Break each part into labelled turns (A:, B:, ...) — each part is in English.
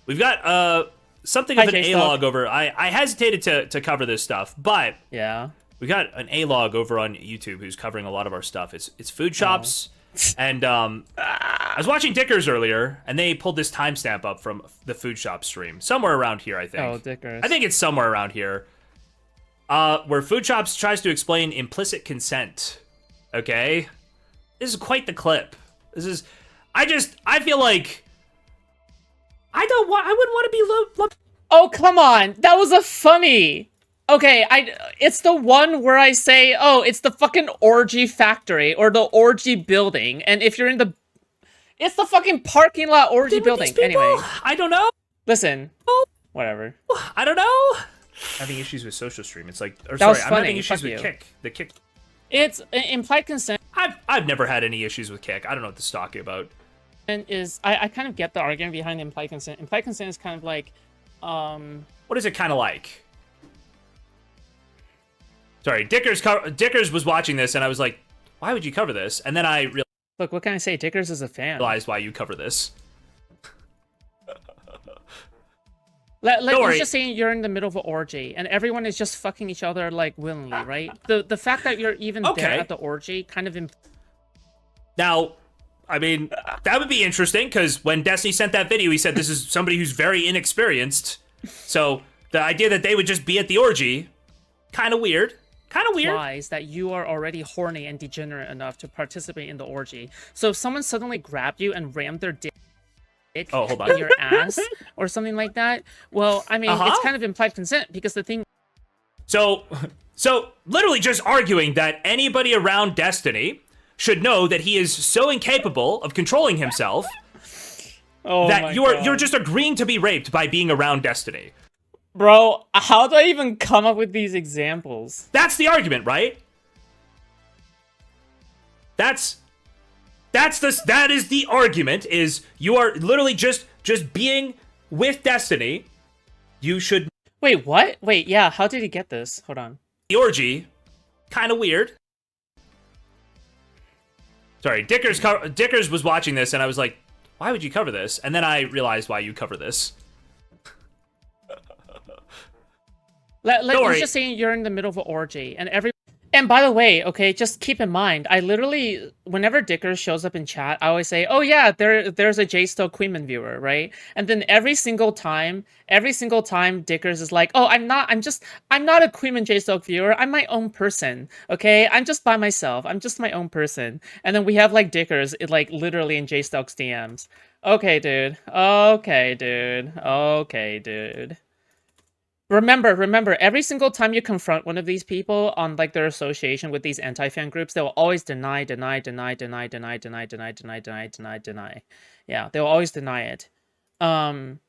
A: We've got something
B: Hi,
A: of an A-log
B: Jstlk.
A: over. I hesitated to cover this stuff, but
B: Yeah.
A: we got an A-log over on YouTube who's covering a lot of our stuff. It's Food
B: Oh.
A: Shops, and I was watching Dickers earlier, and they pulled this timestamp up from the Food Shop stream somewhere around here. I think.
B: Oh, Dickers.
A: I think it's somewhere around here. Where Food Shops tries to explain implicit consent. Okay, this is quite the clip. This is. I feel like. I wouldn't want to be
B: Oh, come on. That was a funny. Okay, it's the one where I say, oh, it's the fucking orgy factory or the orgy building. And if you're in the... It's the fucking parking lot orgy building. Anyway.
A: I don't know.
B: Listen. Whatever.
A: I don't know. Having issues with social stream. It's like, or
B: That was
A: sorry, I'm
B: funny.
A: having issues
B: Fuck
A: with
B: you.
A: Kick. The Kick.
B: It's implied consent
A: I've never had any issues with Kick. I don't know what this is talking about.
B: is... I kind of get the argument behind implied consent. Implied consent is kind of like...
A: What is it kind of like? Sorry, Dickers was watching this, and I was like, why would you cover this? And then I
B: Look, what can I say? Dickers is a fan.
A: realized why you cover this.
B: Let's just say you're in the middle of an orgy, and everyone is just fucking each other, like, willingly, right? The fact that you're even
A: Okay.
B: there at the orgy kind of...
A: Now, I mean, that would be interesting, because when Destiny sent that video, he said this is somebody who's very inexperienced. So, the idea that they would just be at the orgy, kind of weird. Kind of weird.
B: implies that you are already horny and degenerate enough to participate in the orgy. So if someone suddenly grabbed you and rammed their dick
A: Oh, hold on.
B: in your ass or something like that, well, I mean, it's kind of implied consent because the thing...
A: So literally just arguing that anybody around Destiny should know that he is so incapable of controlling himself that you're just agreeing to be raped by being around Destiny.
B: Bro, how do I even come up with these examples?
A: That's the argument, right? That is the argument, is you are literally just being with Destiny. You should...
B: Wait, what? Wait, yeah, how did he get this? Hold on.
A: The orgy, kind of weird. Sorry, Dickers was watching this, and I was like, why would you cover this? And then I realized why you cover this.
B: Let's just say you're in the middle of an orgy, and And by the way, okay, just keep in mind, I literally, whenever Dickers shows up in chat, I always say, oh yeah, there's a Jstlk Queenman viewer, right? And then every single time Dickers is like, oh, I'm not a Queenman Jstlk viewer, I'm my own person, okay? I'm just by myself, I'm just my own person. And then we have like Dickers, like literally in Jstlk's DMs. Okay, dude. Okay, dude. Okay, dude. Remember, every single time you confront one of these people on like their association with these anti-fan groups, they'll always deny. Yeah, they'll always deny it. And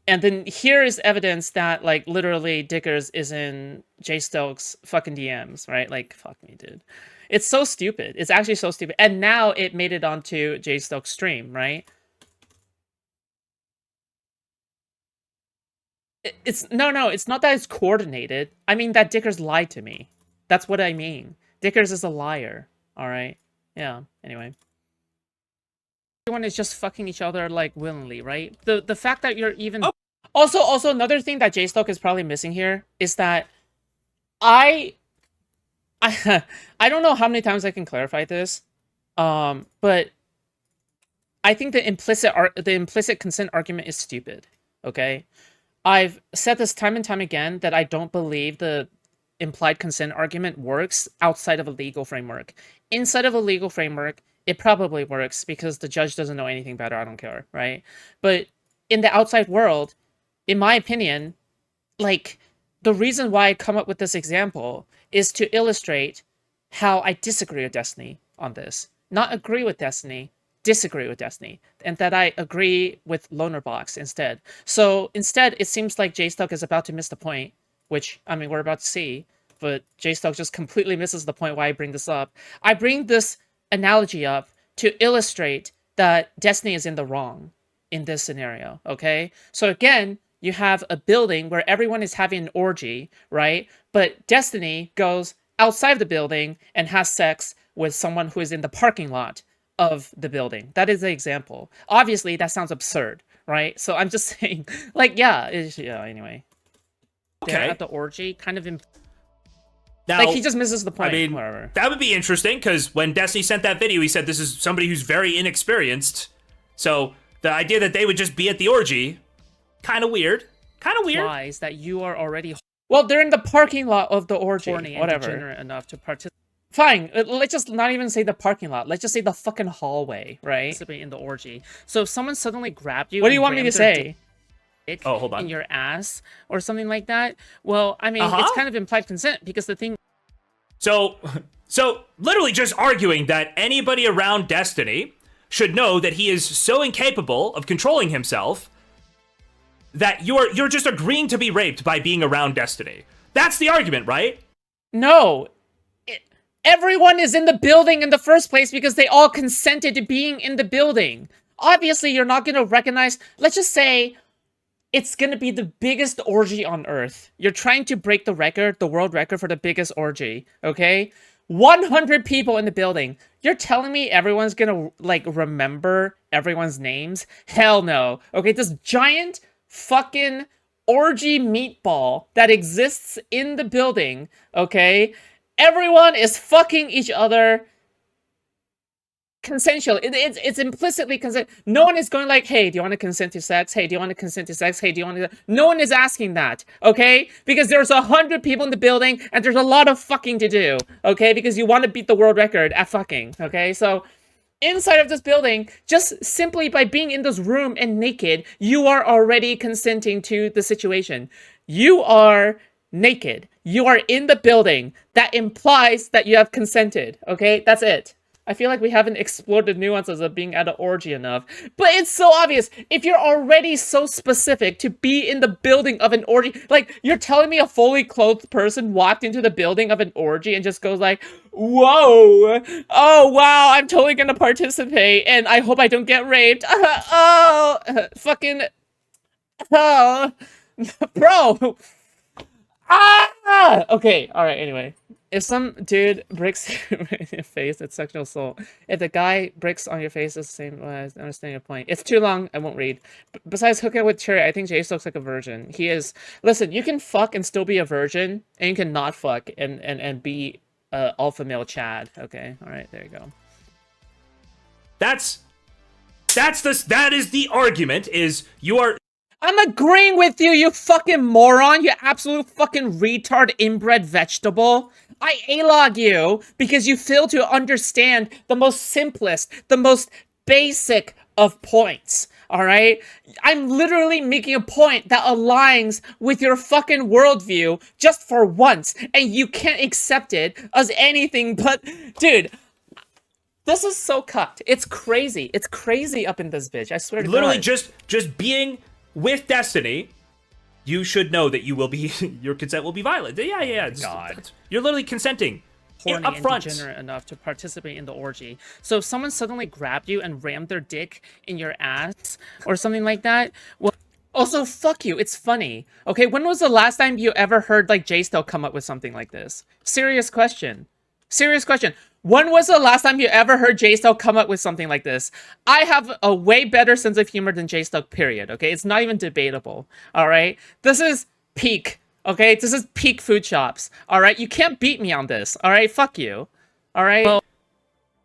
B: then here is evidence that like literally Dickers is in Jstlk's fucking DMs, right? Like, fuck me, dude. It's so stupid. It's actually so stupid. And now it made it onto Jstlk's stream, right? It's no, it's not that it's coordinated. I mean that Dickers lied to me. That's what I mean. Dickers is a liar. All right. Yeah. Anyway, everyone is just fucking each other like willingly, right? The fact that you're even also another thing that Jstlk is probably missing here is that I don't know how many times I can clarify this, but I think the implicit consent argument is stupid. Okay. I've said this time and time again that I don't believe the implied consent argument works outside of a legal framework. Inside of a legal framework, it probably works because the judge doesn't know anything better. I don't care, right? But in the outside world, in my opinion, like the reason why I come up with this example is to illustrate how I disagree with Destiny on this. Not agree with Destiny, disagree with Destiny, and that I agree with Lonerbox instead. So instead, it seems like Jstlk is about to miss the point, which, I mean, we're about to see, but Jstlk just completely misses the point why I bring this up. I bring this analogy up to illustrate that Destiny is in the wrong in this scenario, okay? So again, you have a building where everyone is having an orgy, right? But Destiny goes outside the building and has sex with someone who is in the parking lot of the building. That is the example. Obviously, that sounds absurd, right? So I'm just saying, like, yeah, anyway.
A: Okay.
B: They're at the orgy, kind of
A: Now,
B: like, he just misses the point.
A: I mean,
B: whatever.
A: that would be interesting, because when Destiny sent that video, he said this is somebody who's very inexperienced. So the idea that they would just be at the orgy, kind of weird. Kind of weird.
B: Implies that you are already... Well, they're in the parking lot of the orgy. Whatever. Degenerate enough to participate. Fine, let's just not even say the parking lot. Let's just say the fucking hallway, right? Participate in the orgy. So if someone suddenly grabbed you... What do you want me to say?
A: Oh, hold on.
B: In your ass or something like that. Well, I mean, it's kind of implied consent, because the thing...
A: So literally just arguing that anybody around Destiny should know that he is so incapable of controlling himself that you're just agreeing to be raped by being around Destiny. That's the argument, right?
B: No. Everyone is in the building in the first place because they all consented to being in the building. Obviously, you're not going to recognize... Let's just say... It's gonna be the biggest orgy on Earth. You're trying to break the record, the world record for the biggest orgy, okay? 100 people in the building. You're telling me everyone's gonna, like, remember everyone's names? Hell no. Okay, this giant fucking orgy meatball that exists in the building, okay? Everyone is fucking each other... consensual. It's implicitly consent. No one is going like, hey, do you want to consent to sex? Hey, do you want to consent to sex? Hey, do you want to... No one is asking that, okay? Because there's 100 people in the building, and there's a lot of fucking to do, okay? Because you want to beat the world record at fucking, okay? So, inside of this building, just simply by being in this room and naked, you are already consenting to the situation. You are naked. You are in the building. That implies that you have consented, okay? That's it. I feel like we haven't explored the nuances of being at an orgy enough. But it's so obvious. If you're already so specific to be in the building of an orgy... Like, you're telling me a fully clothed person walked into the building of an orgy and just goes like, whoa, oh, wow, I'm totally gonna participate, and I hope I don't get raped. Fucking... Oh, bro. Okay, alright, anyway. If some dude bricks you in your face, it's sexual assault. If the guy bricks on your face, it's the same. I understand your point. It's too long. I won't read. Besides hooking up with Cherry, I think Jstlk looks like a virgin. He is. Listen, you can fuck and still be a virgin, and you can not fuck and be alpha male Chad. Okay, all right, there you go.
A: That is the argument. Is you are...
B: I'm agreeing with you, you fucking moron, you absolute fucking retard inbred vegetable. I A-log you because you fail to understand the most simplest, the most basic of points, alright? I'm literally making a point that aligns with your fucking worldview just for once, and you can't accept it as anything but... Dude, this is so cucked. It's crazy. It's crazy up in this bitch, I swear to God.
A: Literally just being... with Destiny, you should know that you will be... your consent will be violent. Yeah.
B: God.
A: You're literally consenting.
B: Horny
A: up front.
B: and degenerate enough to participate in the orgy. So if someone suddenly grabbed you and rammed their dick in your ass or something like that, well... Also, fuck you. It's funny. Okay, when was the last time you ever heard, like, Jstlk come up with something like this? Serious question. Serious question. When was the last time you ever heard Jstlk come up with something like this? I have a way better sense of humor than Jstlk, period, okay? It's not even debatable, alright? This is peak, okay? This is peak Foodshops, alright? You can't beat me on this, alright? Fuck you, alright? Well,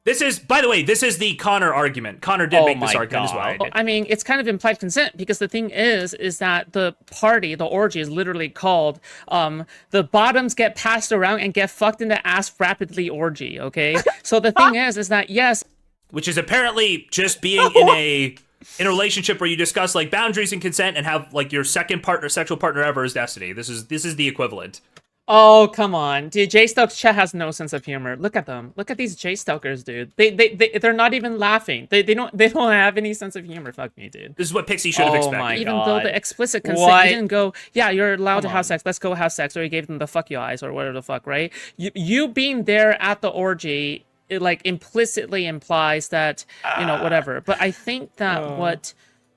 A: this is, by the way, this is the Connor argument. Connor did make this argument as well.
B: I mean, it's kind of implied consent, because the thing is that the party, the orgy, is literally called, the bottoms get passed around and get fucked in the ass rapidly orgy, okay? So the thing is that, yes...
A: Which is apparently just being in a relationship where you discuss, like, boundaries and consent and have, like, your second partner, sexual partner ever is Destiny. This is the equivalent.
B: Oh, come on. Dude, Jstlk's chat has no sense of humor. Look at them. Look at these Jstlkers, dude. They're not even laughing. They don't have any sense of humor. Fuck me, dude.
A: This is what Pixie should have expected.
B: My God. Even though the explicit consent, you didn't go, yeah, you're allowed to have sex. Let's go have sex. Or you gave them the fuck you eyes or whatever the fuck, right? You being there at the orgy, it, like, implicitly implies that, you know, whatever. But I think that what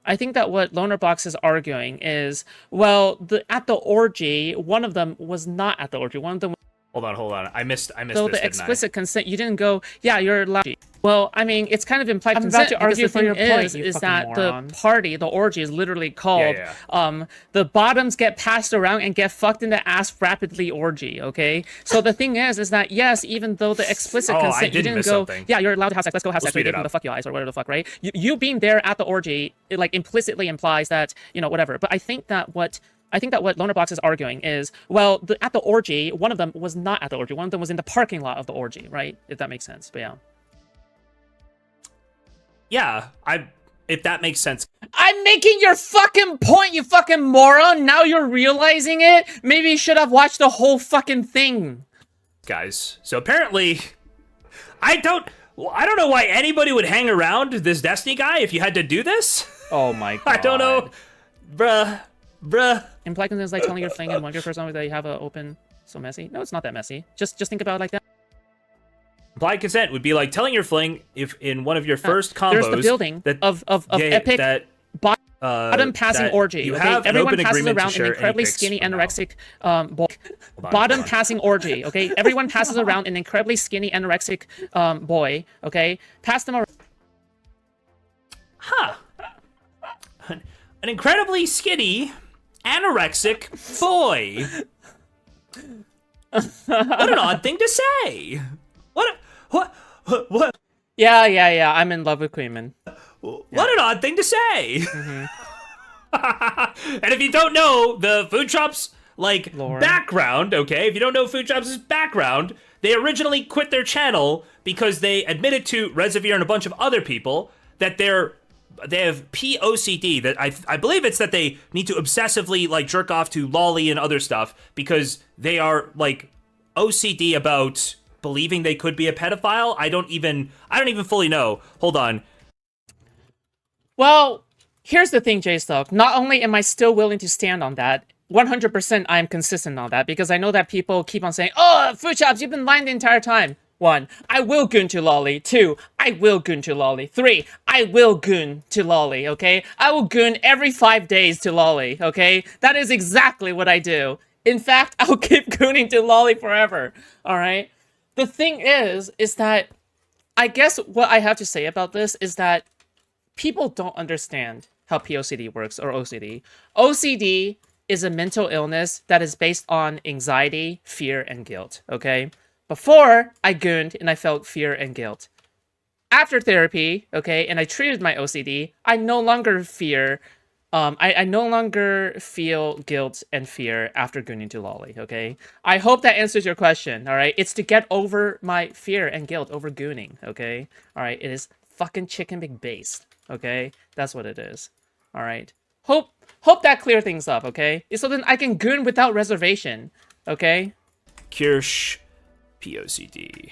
B: Lonerbox is arguing is, well, at the orgy, one of them was not at the orgy. One of them
A: Hold on. I missed
B: So
A: this,
B: the
A: didn't I?
B: explicit consent, you didn't go, yeah, you're allowed. Well, I mean, it's kind of implied consent.
C: about to argue for your point, you
B: is
C: fucking
B: that
C: moron.
B: the party, the orgy, is literally called the bottoms get passed around and get fucked in the ass rapidly orgy. Okay, so the thing is that yes, even though the explicit
A: Oh, I
B: consent, you
A: didn't
B: didn't
A: miss
B: go,
A: something.
B: yeah, you're allowed to have sex. Let's go have
A: We'll
B: sex.
A: speed
B: Right?
A: it
B: Give them
A: up.
B: the fuck you eyes or whatever the fuck. Right? You being there at the orgy, it like implicitly implies that whatever. But I think that what Lonerbox is arguing is, well, at the orgy, one of them was not at the orgy. One of them was in the parking lot of the orgy, right? If that makes sense. But yeah.
A: Yeah, if that makes sense.
B: I'm making your fucking point, you fucking moron. Now you're realizing it? Maybe you should have watched the whole fucking thing.
A: Guys, so apparently, I don't know why anybody would hang around this Destiny guy if you had to do this.
B: Oh my god.
A: I don't know. Bruh.
B: Implied consent is like telling your fling and one of your person that you have an open... So messy? No, it's not that messy. Just think about it like that.
A: Implied consent would be like telling your fling if in one of your first combos...
B: There's the building of epic bottom passing orgy.
A: You
B: Okay?
A: have
B: Everyone
A: an
B: passes
A: agreement
B: around
A: to
B: an
A: share
B: incredibly
A: any pics
B: skinny
A: from now.
B: anorexic boy. Bottom passing orgy. Okay? Everyone passes around an incredibly skinny anorexic boy. Okay? Pass them around.
A: Huh. An incredibly skinny anorexic boy. What an odd thing to say. What?
B: Yeah. I'm in love with Queenman.
A: What an odd thing to say.
B: Mm-hmm.
A: And if you don't know the Foodshops
B: Lore.
A: background, okay, if you don't know Foodshops' background, they originally quit their channel because they admitted to Reservoir and a bunch of other people that they have POCD, that I believe it's that they need to obsessively jerk off to lolly and other stuff because they are OCD about believing they could be a pedophile. I don't even fully know. Hold on.
B: Well, here's the thing, Jstlk. Not only am I still willing to stand on that, 100% I'm consistent on that because I know that people keep on saying, oh, Foodshops, you've been lying the entire time. 1, I will goon to lolly. 2, I will goon to lolly. 3, I will goon to lolly, okay? I will goon every 5 days to lolly, okay? That is exactly what I do. In fact, I'll keep gooning to lolly forever, alright? The thing is that I guess what I have to say about this is that people don't understand how POCD works, or OCD. OCD is a mental illness that is based on anxiety, fear, and guilt, okay? Before, I gooned and I felt fear and guilt. After therapy, okay, and I treated my OCD, I no longer fear, I no longer feel guilt and fear after gooning to lolly, okay? I hope that answers your question, alright? It's to get over my fear and guilt over gooning, okay? Alright, it is fucking chicken big based, okay? That's what it is, alright? Hope that clear things up, okay? So then I can goon without reservation, okay?
A: Kirsch POCD.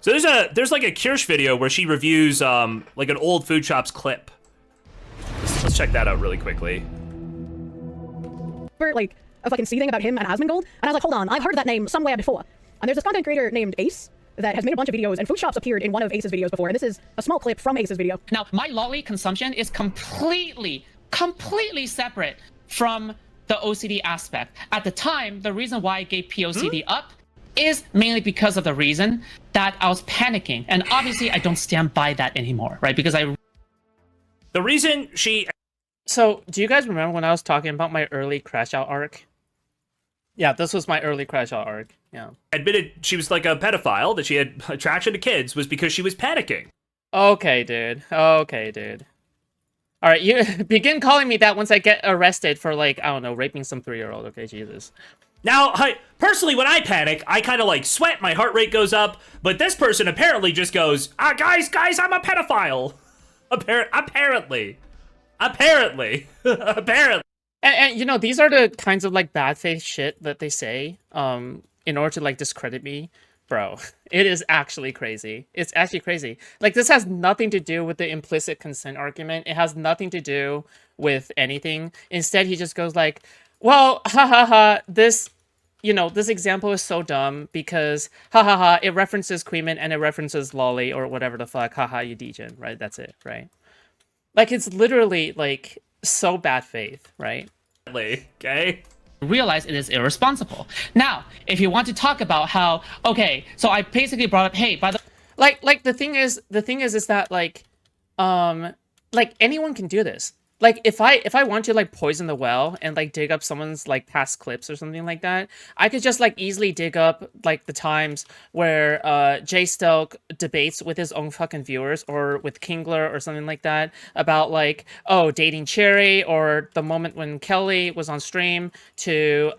A: So there's a Kirsch video where she reviews an old Foodshops clip. Let's check that out really quickly.
C: A fucking seething about him and Asmongold, and I was like, hold on, I've heard that name somewhere before. And there's this content creator named Ace that has made a bunch of videos, and Foodshops appeared in one of Ace's videos before, and this is a small clip from Ace's video.
B: Now, my lolly consumption is completely separate from the OCD aspect. At the time, the reason why I gave POCD up is mainly because of the reason that I was panicking. And obviously, I don't stand by that anymore, right? Because
A: The reason she...
B: So, do you guys remember when I was talking about my early Crash Out arc? Yeah, this was my early Crash Out arc, yeah.
A: admitted she was a pedophile, that she had attraction to kids, was because she was panicking.
B: Okay, dude. Alright, you begin calling me that once I get arrested for, I don't know, raping some 3-year-old, okay, Jesus.
A: Now, personally, when I panic, I kind of sweat, my heart rate goes up, but this person apparently just goes, guys, I'm a pedophile. Apparently.
B: And these are the kinds of bad faith shit that they say in order to discredit me. Bro, it is actually crazy. It's actually crazy. This has nothing to do with the implicit consent argument. It has nothing to do with anything. Instead, he just goes well, this example is so dumb because it references Queeman and it references lolly or whatever the fuck, you degen, right? That's it, right? It's literally so bad faith, right?
A: Okay.
B: realize it is irresponsible. Now, if you want to talk about how, okay, so I basically brought up, hey, by the like the thing is that like anyone can do this. Like if I want to like poison the well and like dig up someone's like past clips or something like that, I could just like easily dig up like the times where Jstlk debates with his own fucking viewers or with Kingler or something like that about like, oh, dating Cherry, or the moment when Kelly was on stream to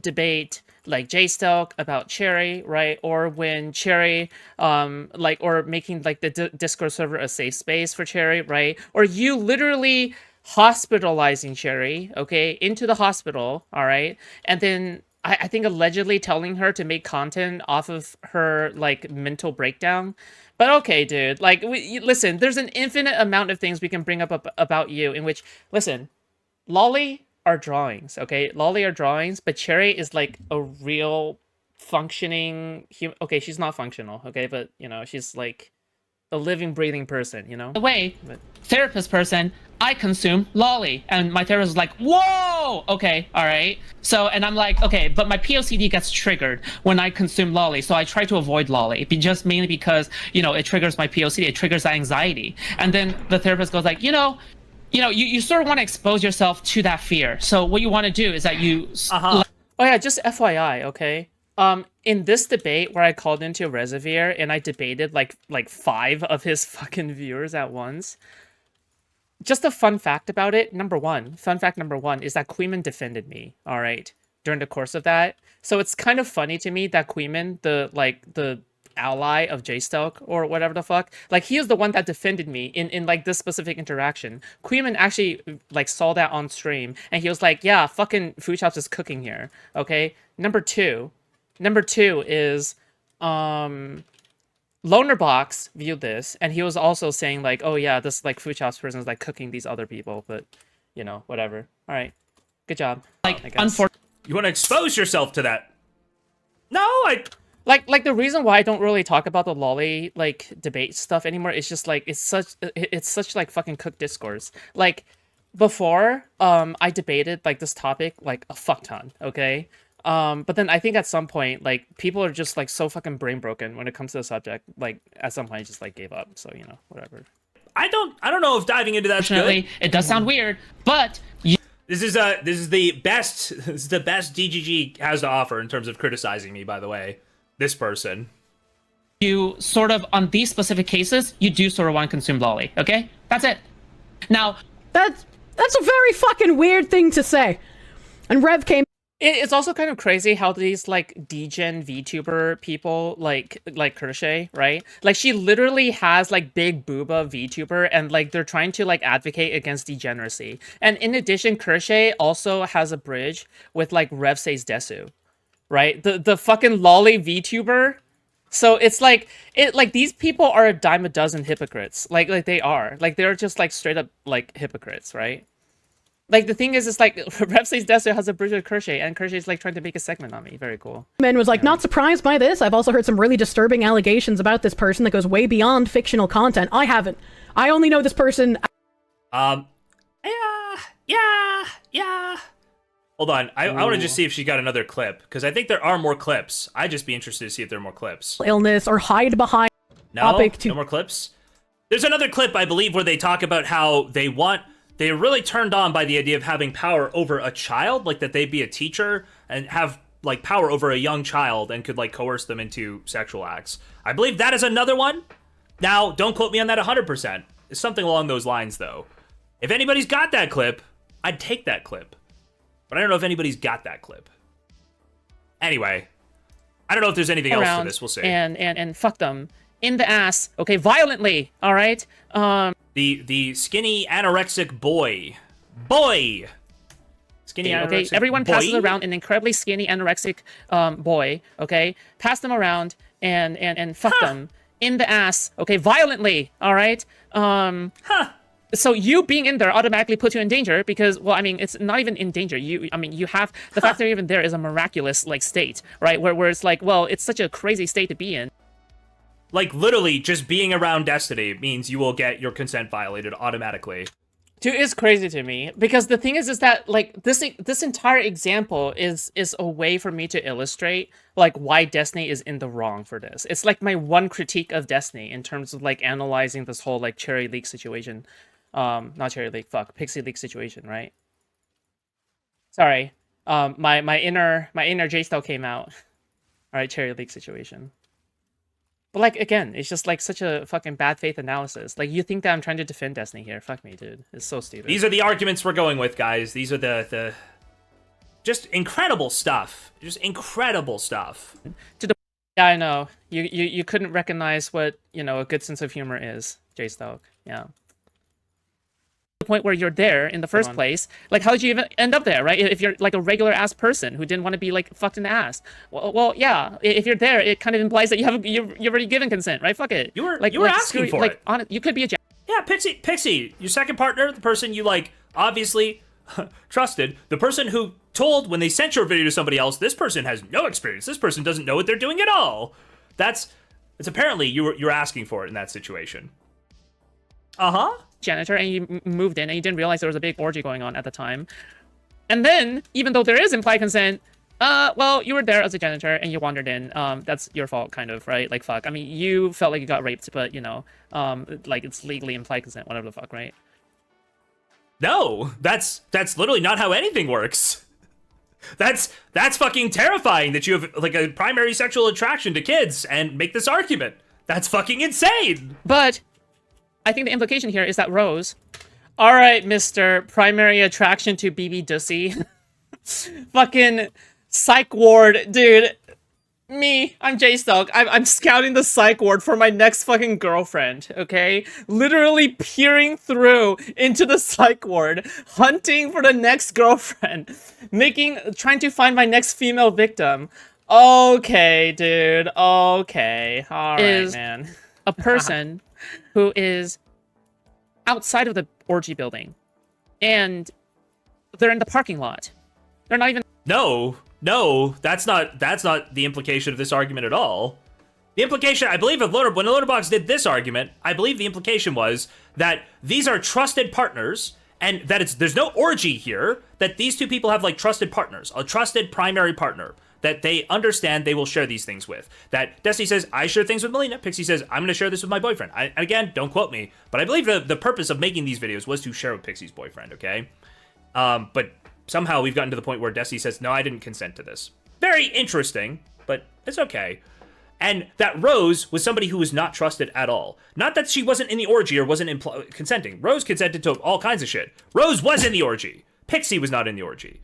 B: debate like Jstlk about Cherry, right? Or when Cherry, like, or making like the Discord server a safe space for Cherry, right? Or you literally hospitalizing Cherry, okay, into the hospital, all right? And then I think allegedly telling her to make content off of her like mental breakdown. But okay, dude, like, listen, there's an infinite amount of things we can bring up about you in which, listen, Lolly are drawings, okay? Lolly are drawings, but Cherry is like a real functioning human. Okay, she's not functional, okay? But, you know, she's like a living, breathing person, you know? The way, therapist person, I consume Lolly. And my therapist was like, whoa! Okay, all right. So, and I'm like, okay, but my POCD gets triggered when I consume Lolly. So I try to avoid Lolly, just mainly because, you know, it triggers my POCD, it triggers anxiety. And then the therapist goes like, you know, you sort of want to expose yourself to that fear. So what you want to do is that you... Oh yeah, just FYI, okay? In this debate where I called into Reservoir and I debated like 5 of his fucking viewers at once, just a fun fact about it, fun fact number one is that Queeman defended me, all right, during the course of that. So it's kind of funny to me that Queeman, the ally of Jstlk or whatever the fuck, like he is the one that defended me in like this specific interaction. Queeman actually like saw that on stream and he was like, yeah, fucking Foodshops is cooking here, okay? Number two is Lonerbox viewed this and he was also saying like, oh yeah, this like Foodshops person is like cooking these other people, but you know, whatever. All right, good job. Like, unfortunately,
A: you want to expose yourself to that? No,
B: Like the reason why I don't really talk about the Lolly like debate stuff anymore is just like it's such like fucking cooked discourse. Like before, I debated like this topic like a fuck ton, okay? But then I think at some point like people are just like so fucking brain broken when it comes to the subject. Like at some point I just like gave up. So you know, whatever.
A: I don't know if diving into that's good.
B: It does sound weird, but
A: this is the best DGG has to offer in terms of criticizing me, by the way. This person.
B: You sort of, on these specific cases, you do sort of want to consume Lolly, okay? That's it. Now...
C: That's a very fucking weird thing to say. And Rev came...
B: It's also kind of crazy how these, like, degen VTuber people, like Crochet, right? Like, she literally has, like, big booba VTuber, and, like, they're trying to, like, advocate against degeneracy. And in addition, Crochet also has a bridge with, like, Rev Says Desu. Right, the fucking lolly VTuber. So it's like these people are a dime a dozen hypocrites. Like they are. Like they're just like straight up like hypocrites, right? Like the thing is, it's like Rev Says Desu has a bridge with Crochet, and Crochet's like trying to make a segment on me. Very cool.
C: Man was like, not surprised by this. I've also heard some really disturbing allegations about this person that goes way beyond fictional content. I haven't. I only know this person.
A: Yeah. Hold on, I want to just see if she got another clip, because I think there are more clips. I'd just be interested to see if there are more clips.
C: Illness or hide behind topic to...
A: No more clips? There's another clip, I believe, where they talk about how they're really turned on by the idea of having power over a child, like that they'd be a teacher and have like power over a young child and could like coerce them into sexual acts. I believe that is another one. Now, don't quote me on that 100%. It's something along those lines, though. If anybody's got that clip, I'd take that clip. But I don't know if anybody's got that clip. Anyway, I don't know if there's anything else to this. We'll see.
B: And fuck them in the ass. Okay, violently. All right.
A: The skinny anorexic boy. Skinny anorexic.
B: Okay. Everyone passes around an incredibly skinny anorexic boy. Okay. Pass them around and fuck them in the ass. Okay, violently. All right. So you being in there automatically puts you in danger because, well, I mean, it's not even in danger. You have the fact that you're even there is a miraculous like state, right? Where it's like, well, it's such a crazy state to be in.
A: Like literally, just being around Destiny means you will get your consent violated automatically.
B: Dude, it's crazy to me because the thing is that like this entire example is a way for me to illustrate like why Destiny is in the wrong for this. It's like my one critique of Destiny in terms of like analyzing this whole like Cherry League situation. Not Cherry League, fuck, Pixie League situation, right? Sorry. My inner Jstlk came out. All right, Cherry League situation. But like again, it's just like such a fucking bad faith analysis. Like you think that I'm trying to defend Destiny here? Fuck me, dude. It's so stupid.
A: These are the arguments we're going with, guys. These are the just incredible stuff. Just incredible stuff.
B: To the yeah, I know. You couldn't recognize what a good sense of humor is, Jstlk. Yeah. The point where you're there in the first place, like how did you even end up there, right? If you're like a regular ass person who didn't want to be like fucked in the ass, well, yeah. If you're there, it kind of implies that you've already given consent, right? Fuck it.
A: You were
B: like,
A: asking for it.
B: You could be a
A: yeah, Pixie, your second partner, the person you like obviously trusted, the person who told when they sent your video to somebody else, this person has no experience. This person doesn't know what they're doing at all. It's apparently you're asking for it in that situation.
B: Janitor, and you moved in and you didn't realize there was a big orgy going on at the time. And then, even though there is implied consent, well, you were there as a janitor and you wandered in. That's your fault, kind of, right? Like, fuck. I mean, you felt like you got raped, but, like, it's legally implied consent, whatever the fuck, right?
A: No, that's literally not how anything works. That's fucking terrifying that you have, like, a primary sexual attraction to kids and make this argument. That's fucking insane!
B: But I think the implication here is that Rose, all right, Mr. Primary Attraction to BB Dussy, fucking psych ward, dude. I'm Jstlk. I'm scouting the psych ward for my next fucking girlfriend, okay? Literally peering through into the psych ward, hunting for the next girlfriend, trying to find my next female victim. Okay, dude. Okay. All right, man. A person who is outside of the orgy building, and they're in the parking lot. They're not even.
A: No, that's not the implication of this argument at all. The implication, I believe, when Loaderbox did this argument, I believe the implication was that these are trusted partners, and that there's no orgy here. That these two people have like trusted partners, a trusted primary partner that they understand they will share these things with. That Destiny says, I share things with Melina. Pixie says, I'm going to share this with my boyfriend. Again, don't quote me, but I believe the purpose of making these videos was to share with Pixie's boyfriend, okay? But somehow we've gotten to the point where Destiny says, no, I didn't consent to this. Very interesting, but it's okay. And that Rose was somebody who was not trusted at all. Not that she wasn't in the orgy or wasn't consenting. Rose consented to all kinds of shit. Rose was in the orgy. Pixie was not in the orgy.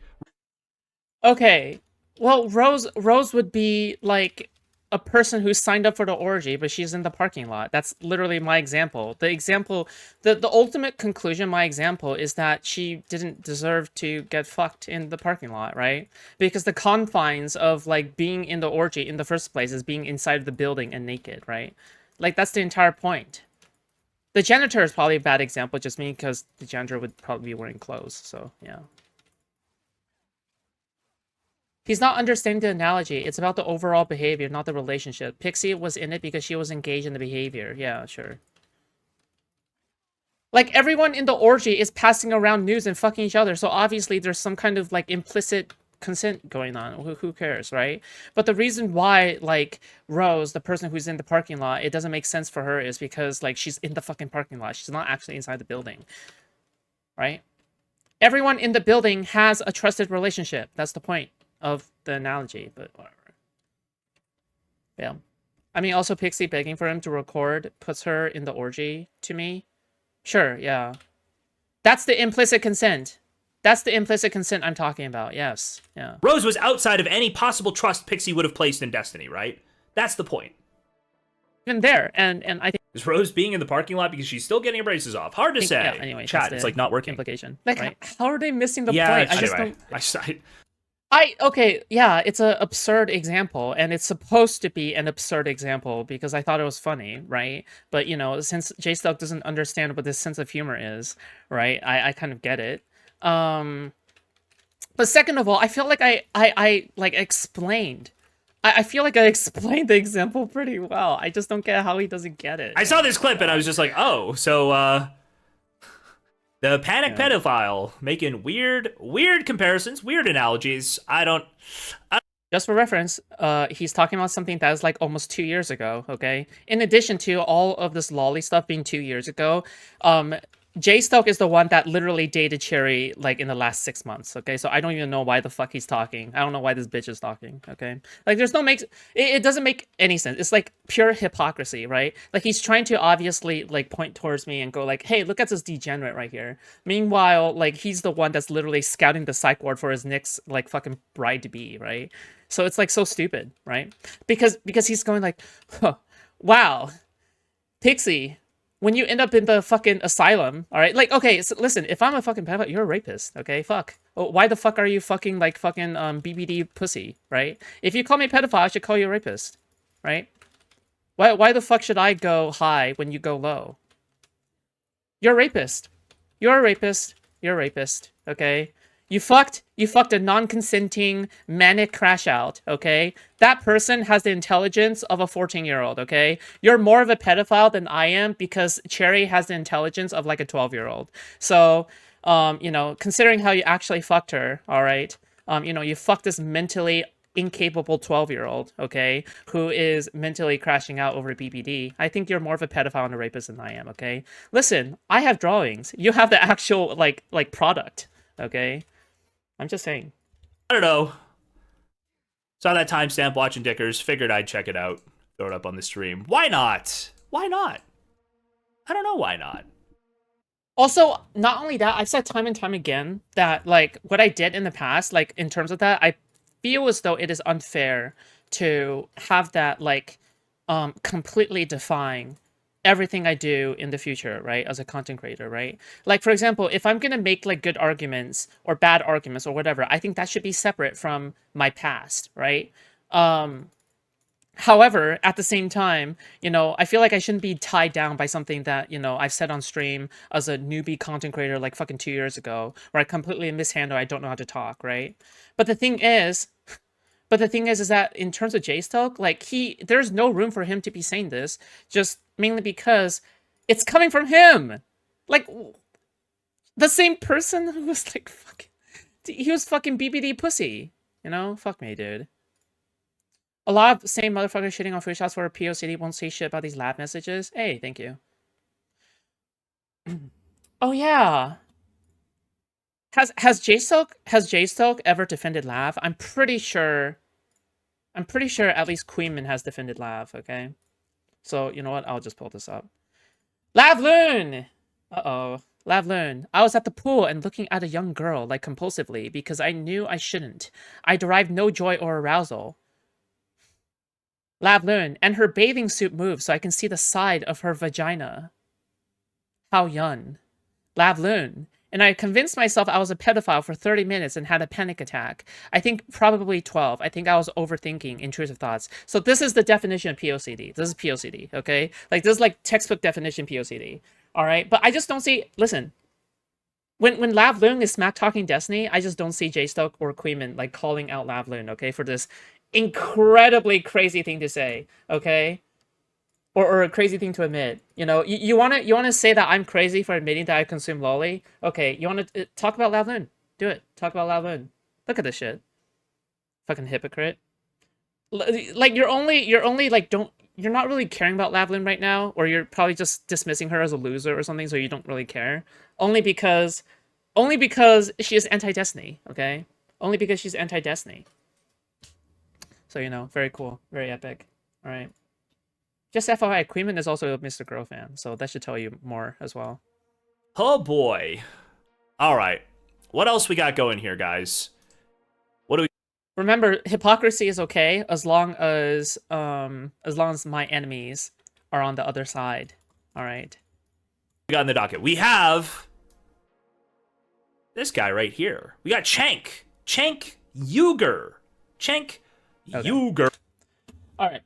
B: Okay. Well, Rose would be like a person who signed up for the orgy, but she's in the parking lot. That's literally my example. The ultimate conclusion, my example, is that she didn't deserve to get fucked in the parking lot, right? Because the confines of like being in the orgy in the first place is being inside the building and naked, right? Like that's the entire point. The janitor is probably a bad example, just me, because the janitor would probably be wearing clothes, so yeah. He's not understanding the analogy. It's about the overall behavior, not the relationship. Pixie was in it because she was engaged in the behavior. Yeah, sure. Like, everyone in the orgy is passing around news and fucking each other, so obviously there's some kind of, like, implicit consent going on. Who cares, right? But the reason why, like, Rose, the person who's in the parking lot, it doesn't make sense for her is because, like, she's in the fucking parking lot. She's not actually inside the building. Right? Everyone in the building has a trusted relationship. That's the point of the analogy, but whatever. Yeah. I mean, also Pixie begging for him to record puts her in the orgy to me. Sure, yeah. That's the implicit consent. That's the implicit consent I'm talking about, yes. Yeah.
A: Rose was outside of any possible trust Pixie would have placed in Destiny, right? That's the point.
B: Even there, and I think...
A: Is Rose being in the parking lot because she's still getting her braces off? Hard to say.
B: Yeah, anyway,
A: chat, it's like not working.
B: Implication. Like,
A: right?
B: How are they missing the
A: yeah,
B: point? I just
A: anyway,
B: don't... Okay, yeah, it's an absurd example, and it's supposed to be an absurd example because I thought it was funny, right? But, since Jstlk doesn't understand what this sense of humor is, right, I kind of get it. But second of all, I feel like I like explained. I feel like I explained the example pretty well. I just don't get how he doesn't get it.
A: I saw this clip and I was just like, oh, so, The panic
B: Yeah.
A: pedophile making weird comparisons, weird analogies. I don't.
B: Just for reference, he's talking about something that was like almost 2 years ago, okay? In addition to all of this lolly stuff being 2 years ago, Jstlk is the one that literally dated Cherry like in the last 6 months, okay? So I don't even know why the fuck he's talking. I don't know why this bitch is talking, okay? Like there's no makes it doesn't make any sense. It's like pure hypocrisy, right? Like he's trying to obviously like point towards me and go like, "Hey, look at this degenerate right here." Meanwhile, like he's the one that's literally scouting the psych ward for his next like fucking bride to be, right? So it's like so stupid, right? Because he's going like, huh, wow, Pixie, when you end up in the fucking asylum, all right? Like, okay, so listen, if I'm a fucking pedophile, you're a rapist, okay? Fuck. Oh, why the fuck are you fucking like fucking BBD pussy, right? If you call me a pedophile, I should call you a rapist, right? Why the fuck should I go high when you go low? You're a rapist. You're a rapist. You're a rapist, okay? You fucked a non-consenting manic crash out, okay? That person has the intelligence of a 14-year-old, okay? You're more of a pedophile than I am because Cherry has the intelligence of like a 12-year-old. So, you know, considering how you actually fucked her, all right? You know, you fucked this mentally incapable 12-year-old, okay, who is mentally crashing out over BBD. I think you're more of a pedophile and a rapist than I am, okay? Listen, I have drawings. You have the actual like product, okay? I'm just saying.
A: I don't know. Saw that timestamp watching Dickers. Figured I'd check it out. Throw it up on the stream. Why not? Why not? I don't know why not.
B: Also, not only that, I've said time and time again that like what I did in the past, like in terms of that, I feel as though it is unfair to have that like completely define everything I do in the future, right? As a content creator, right? Like for example, if I'm gonna make like good arguments or bad arguments or whatever, I think that should be separate from my past, right? However, at the same time, you know, I feel like I shouldn't be tied down by something that, you know, I've said on stream as a newbie content creator like fucking 2 years ago, where I completely mishandle, I don't know how to talk, right? But the thing is, is that in terms of Jstlk, like there's no room for him to be saying this, just mainly because it's coming from him. Like the same person who was like fucking, he was fucking BBD pussy, you know? Fuck me, dude. A lot of same motherfuckers shitting on Foodshops for a POCD won't say shit about these lab messages. Hey, thank you. Oh yeah. Has Jstlk ever defended Lav? I'm pretty sure at least Queenman has defended Lav, okay? So you know what? I'll just pull this up. LavLune! Uh-oh. LavLune. I was at the pool and looking at a young girl, like compulsively, because I knew I shouldn't. I derived no joy or arousal. LavLune, and her bathing suit moves so I can see the side of her vagina. How young. LavLune, and I convinced myself I was a pedophile for 30 minutes and had a panic attack. I think probably 12. I think I was overthinking intrusive thoughts. So this is the definition of POCD. This is POCD, okay? Like, this is like textbook definition POCD, all right? But I just don't see, listen, when LavLune is smack talking Destiny, I just don't see Jstlk or Queenman like calling out LavLune, okay, for this incredibly crazy thing to say, okay? Or a crazy thing to admit. You know, you wanna say that I'm crazy for admitting that I consume lolly? Okay, you wanna talk about LavLune? Do it. Talk about LavLune. Look at this shit. Fucking hypocrite. Like you're only like you're not really caring about LavLune right now, or you're probably just dismissing her as a loser or something, so you don't really care. Only because she is anti-Destiny, okay? Only because she's anti-Destiny. So you know, very cool, very epic. All right. Just FYI, Queenman is also a Mr. Girl fan, so that should tell you more as well.
A: Oh boy. All right. What else we got going here, guys? What do we?
B: Remember, hypocrisy is okay as long as my enemies are on the other side. All right.
A: We got in the docket? We have this guy right here. We got Jstlk. Jstlk Uyghur. Jstlk Uyghur.
B: All right.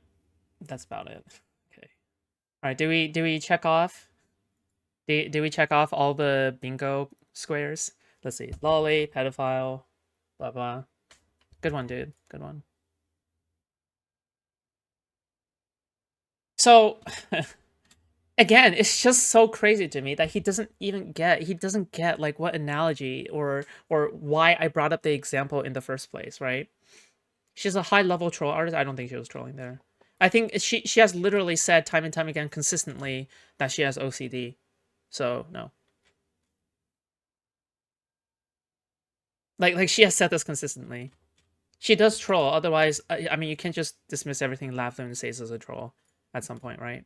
B: That's about it. Okay. All right. Do we check off? Do we check off all the bingo squares? Let's see. Lolly, pedophile, blah blah. Good one, dude. Good one. So again, it's just so crazy to me that he doesn't get like what analogy or why I brought up the example in the first place, right? She's a high level troll artist. I don't think she was trolling there. I think she has literally said time and time again consistently that she has OCD. So no. Like she has said this consistently. She does troll, otherwise I mean you can't just dismiss everything LavLune says as a troll at some point, right?